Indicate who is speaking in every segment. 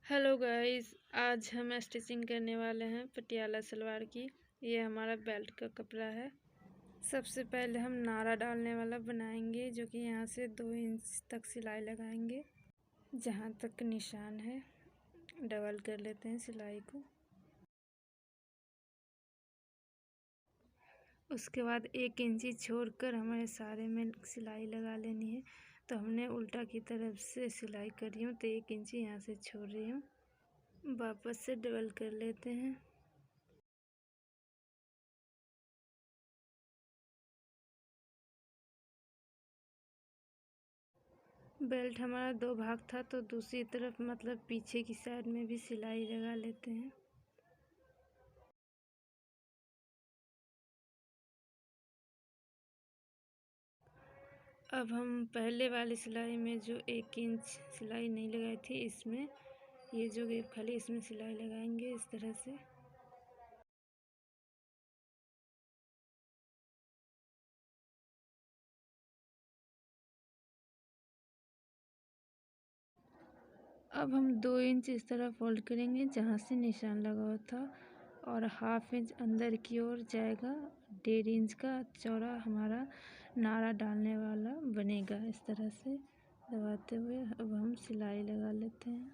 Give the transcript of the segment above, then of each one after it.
Speaker 1: Hello guys, आज हम stitching करने वाले हैं पटियाला सलवार की। ये हमारा बेल्ट का कपड़ा है। सबसे पहले हम नारा डालने वाला बनाएंगे, जो कि यहाँ से 2 इंच तक सिलाई लगाएंगे। जहाँ तक निशान है डबल कर लेते हैं सिलाई को। उसके बाद 1 इंची छोड़कर हमारे सारे में सिलाई लगा लेनी है। तो हमने उल्टा की तरफ से सिलाई कर रही हूँ, तो 1 इंची यहाँ से छोड़ रही हूँ। वापस से डबल कर लेते हैं। बेल्ट हमारा 2 भाग था, तो दूसरी तरफ मतलब पीछे की साइड में भी सिलाई लगा लेते हैं। अब हम पहले वाली सिलाई में जो 1 इंच सिलाई नहीं लगाई थी, इसमें ये जो गैप खाली इसमें सिलाई लगाएंगे इस तरह से। अब हम 2 इंच इस तरह फोल्ड करेंगे जहाँ से निशान लगा हुआ था, और 1/2 इंच अंदर की ओर जाएगा। 1.5 इंच का चौड़ा हमारा नारा डालने वाला बनेगा। इस तरह से दबाते हुए अब हम सिलाई लगा लेते हैं।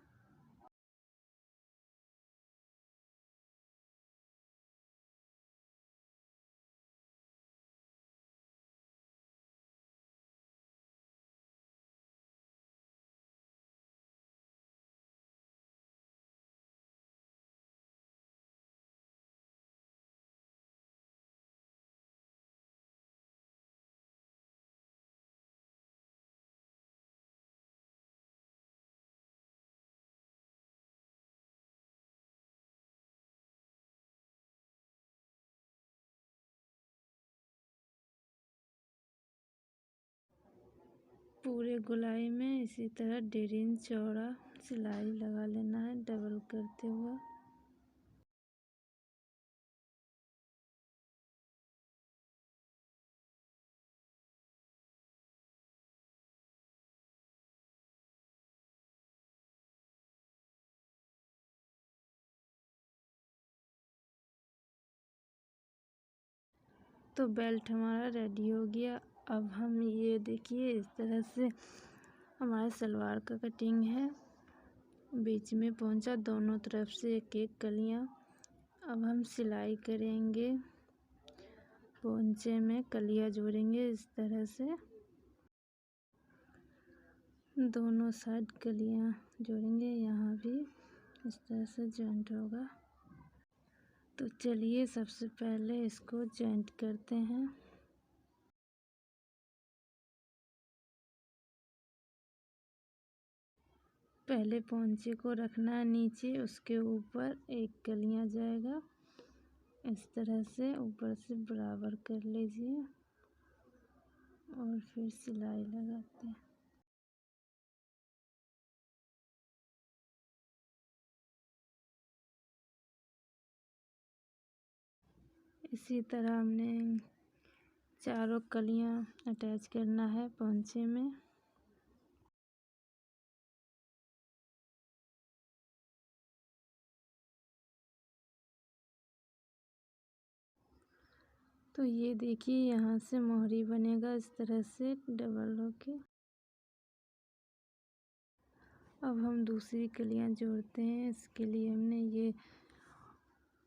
Speaker 1: पूरे गोलाई में इसी तरह 1.5 इंच चौड़ा सिलाई लगा लेना है डबल करते हुए। तो बेल्ट हमारा रेडी हो गया। अब हम ये देखिए इस तरह से हमारे सलवार का कटिंग है। बीच में पहुंचा, दोनों तरफ से 1-1 कलियां। अब हम सिलाई करेंगे, पोंचे में कलियां जोड़ेंगे इस तरह से। दोनों साइड कलियां जोड़ेंगे, यहाँ भी इस तरह से जॉइंट होगा। तो चलिए सबसे पहले इसको जॉइंट करते हैं। पहले पोंचे को रखना है नीचे, उसके ऊपर 1 कलियां जाएगा। इस तरह से ऊपर से बराबर कर लीजिए और फिर सिलाई लगाते हैं। इसी तरह हमने चारों कलियां अटैच करना है पोंचे में। तो ये देखिए यहाँ से मोहरी बनेगा इस तरह से डबल होके। अब हम दूसरी कलियां जोड़ते हैं। इसके लिए हमने ये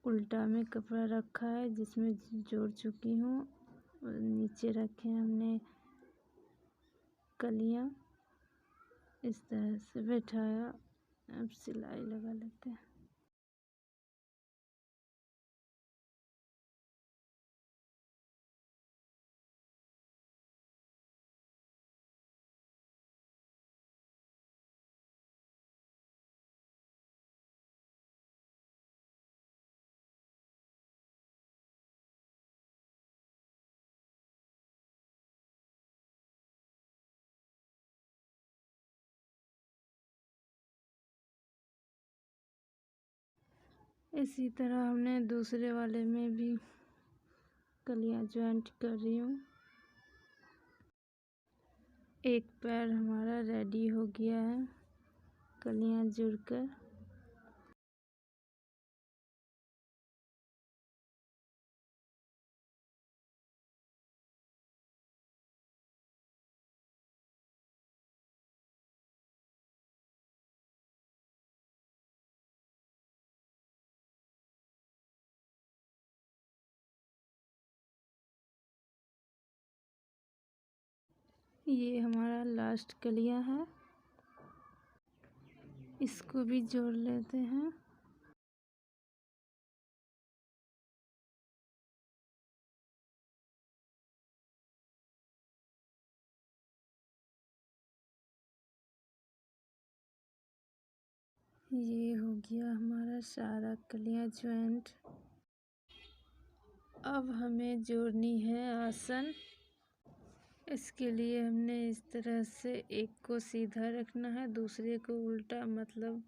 Speaker 1: उल्टा में कपड़ा रखा है जिसमें जोड़ चुकी हूँ, और नीचे रखे हमने कलियां। इस तरह से बैठाया। अब सिलाई लगा लेते हैं। इसी तरह हमने दूसरे वाले में भी कलियां जॉइंट कर रही हूँ। एक पैर हमारा रेडी हो गया है कलियां जुड़कर। ये हमारा लास्ट कलियां है, इसको भी जोड़ लेते हैं। ये हो गया हमारा सारा कलियां ज्वाइंट। अब हमें जोड़नी है आसन। इसके लिए हमने इस तरह से एक को सीधा रखना है, दूसरे को उल्टा, मतलब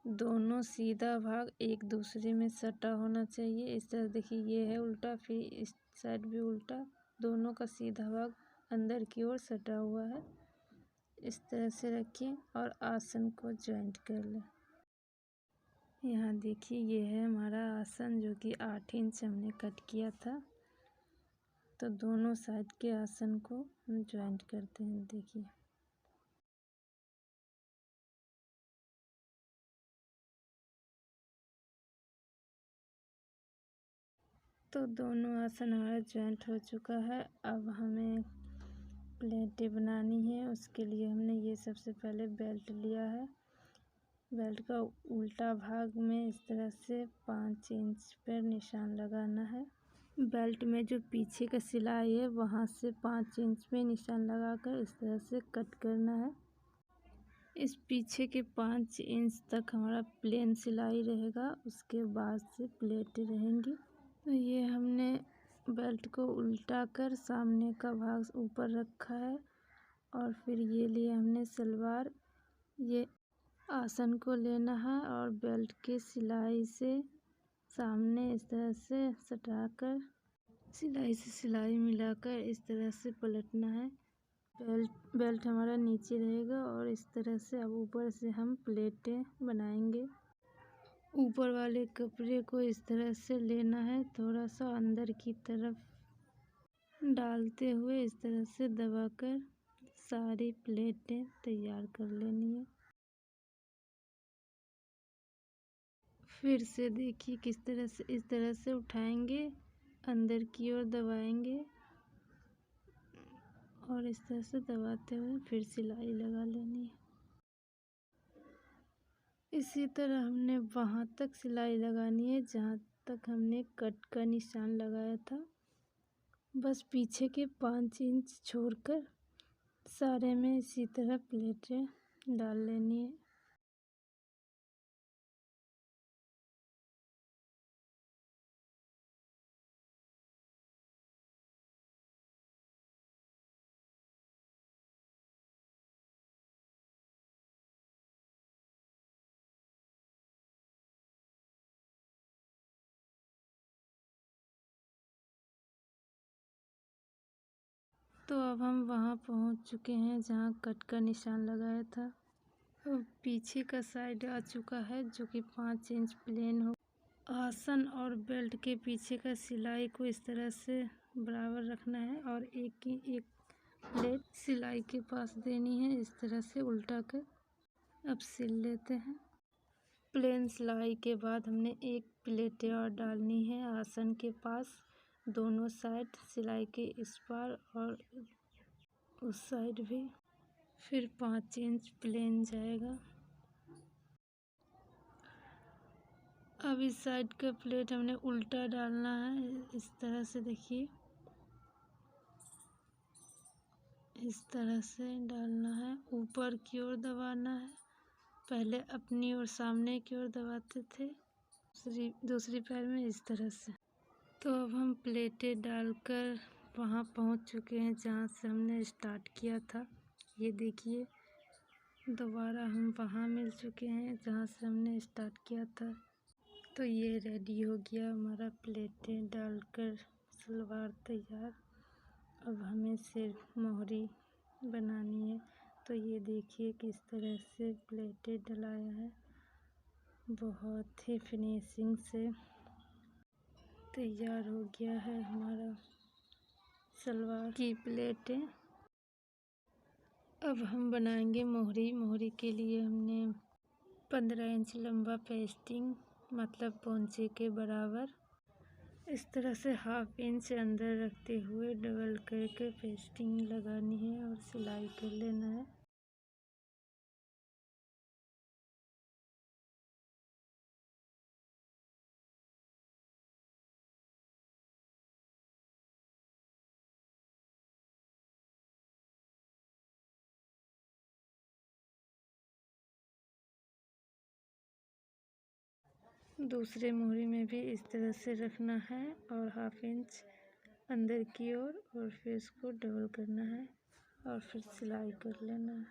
Speaker 1: दोनों सीधा भाग एक दूसरे में सटा होना चाहिए। इस तरह देखिए, ये है उल्टा, फिर इस साइड भी उल्टा, दोनों का सीधा भाग अंदर की ओर सटा हुआ है। इस तरह से रखिए और आसन को ज्वाइंट कर लें। यहाँ देखिए, ये है हमारा आसन जो कि 8 इंच हमने कट किया था। तो दोनों साइड के आसन को हम ज्वाइंट करते हैं। देखिए, तो दोनों आसन हमारा ज्वाइंट हो चुका है। अब हमें प्लेटें बनानी है। उसके लिए हमने ये सबसे पहले बेल्ट लिया है। बेल्ट का उल्टा भाग में इस तरह से 5 इंच पर निशान लगाना है। बेल्ट में जो पीछे का सिलाई है वहाँ से 5 इंच पे निशान लगाकर इस तरह से कट करना है। इस पीछे के 5 इंच तक हमारा प्लेन सिलाई रहेगा, उसके बाद से प्लेटें रहेंगी। तो ये हमने बेल्ट को उल्टा कर सामने का भाग ऊपर रखा है और फिर ये लिए हमने सलवार। ये आसन को लेना है और बेल्ट के सिलाई से सामने इस तरह से सटाकर सिलाई से सिलाई मिलाकर इस तरह से पलटना है। बेल्ट हमारा नीचे रहेगा और इस तरह से अब ऊपर से हम प्लेटें बनाएंगे। ऊपर वाले कपड़े को इस तरह से लेना है, थोड़ा सा अंदर की तरफ डालते हुए इस तरह से दबाकर सारी प्लेटें तैयार कर लेनी है। फिर से देखिए किस तरह से, इस तरह से उठाएंगे, अंदर की ओर दबाएंगे और इस तरह से दबाते हुए फिर सिलाई लगा लेनी है। इसी तरह हमने वहाँ तक सिलाई लगानी है जहाँ तक हमने कट का निशान लगाया था। बस पीछे के 5 इंच छोड़कर सारे में इसी तरह प्लेटें डाल लेनी है। तो अब हम वहाँ पहुँच चुके हैं जहाँ कट का निशान लगाया था। अब पीछे का साइड आ चुका है जो कि 5 इंच प्लेन हो। आसन और बेल्ट के पीछे का सिलाई को इस तरह से बराबर रखना है और एक प्लेट सिलाई के पास देनी है, इस तरह से उल्टा कर। अब सिल लेते हैं। प्लेन सिलाई के बाद हमने एक प्लेट और डालनी है आसन के पास, दोनों साइड सिलाई के इस पार और उस साइड भी। फिर 5 इंच प्लेन जाएगा। अब इस साइड का प्लेट हमने उल्टा डालना है, इस तरह से देखिए, इस तरह से डालना है, ऊपर की ओर दबाना है। पहले अपनी ओर सामने की ओर दबाते थे, दूसरी पैर में इस तरह से। तो अब हम प्लेटें डालकर वहाँ पहुँच चुके हैं जहाँ से हमने स्टार्ट किया था। ये देखिए, दोबारा हम वहाँ मिल चुके हैं जहाँ से हमने स्टार्ट किया था। तो ये रेडी हो गया हमारा प्लेटें डालकर सलवार तैयार। अब हमें सिर्फ मोहरी बनानी है। तो ये देखिए किस तरह से प्लेटें डलाया है, बहुत ही फिनिशिंग से तैयार हो गया है हमारा सलवार की प्लेटें। अब हम बनाएंगे मोहरी। मोहरी के लिए हमने 15 इंच लंबा पेस्टिंग, मतलब पोंचे के बराबर, इस तरह से 1/2 इंच अंदर रखते हुए डबल करके पेस्टिंग लगानी है और सिलाई कर लेना है। दूसरे मोहरी में भी इस तरह से रखना है और 1/2 इंच अंदर की ओर और फिर इसको डबल करना है और फिर सिलाई कर लेना है।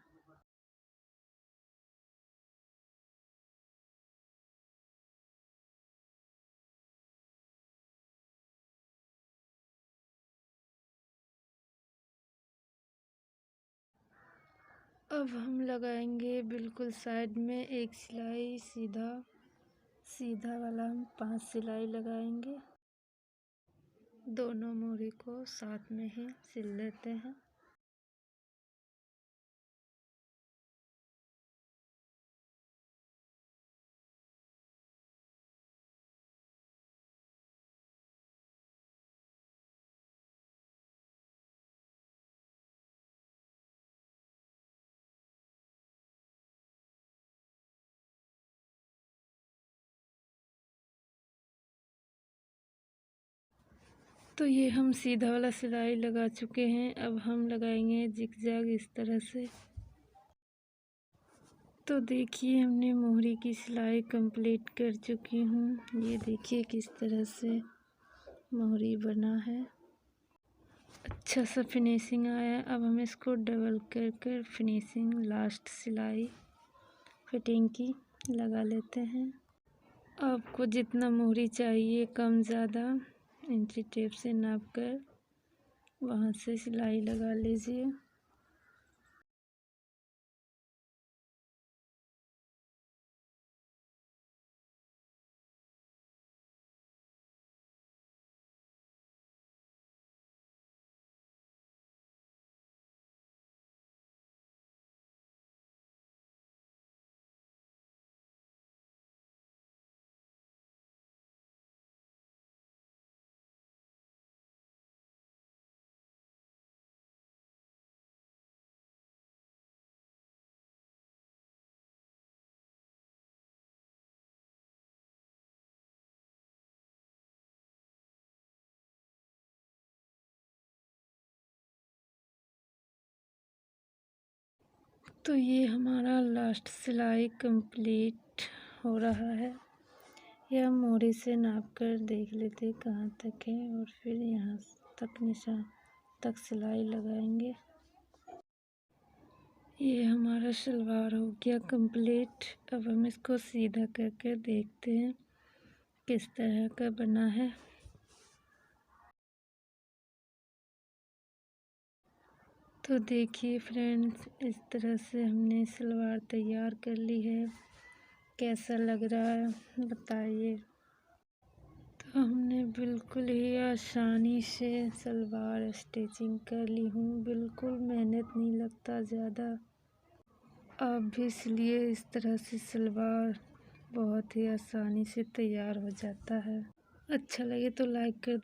Speaker 1: अब हम लगाएंगे बिल्कुल साइड में एक सिलाई सीधा वाला हम 5 सिलाई लगाएंगे। दोनों मोहरी को साथ में ही सिल लेते हैं। तो ये हम सीधा वाला सिलाई लगा चुके हैं। अब हम लगाएंगे जिगजैग इस तरह से। तो देखिए हमने मोहरी की सिलाई कंप्लीट कर चुकी हूँ। ये देखिए किस तरह से मोहरी बना है, अच्छा सा फिनिशिंग आया। अब हम इसको डबल कर फिनिशिंग लास्ट सिलाई फिटिंग की लगा लेते हैं। आपको जितना मोहरी चाहिए कम ज़्यादा इंची टेप से नाप कर वहाँ से सिलाई लगा लीजिए। तो ये हमारा लास्ट सिलाई कंप्लीट हो रहा है। यह हम मोहरी से नाप कर देख लेते कहाँ तक है और फिर यहाँ तक निशान तक सिलाई लगाएंगे। ये हमारा सलवार हो गया कंप्लीट। अब हम इसको सीधा करके देखते हैं किस तरह का बना है। तो देखिए फ्रेंड्स, इस तरह से हमने सलवार तैयार कर ली है। कैसा लग रहा है बताइए। तो हमने बिल्कुल ही आसानी से सलवार स्टिचिंग कर ली हूँ। बिल्कुल मेहनत नहीं लगता ज़्यादा। आप भी इसलिए इस तरह से सलवार बहुत ही आसानी से तैयार हो जाता है। अच्छा लगे तो लाइक कर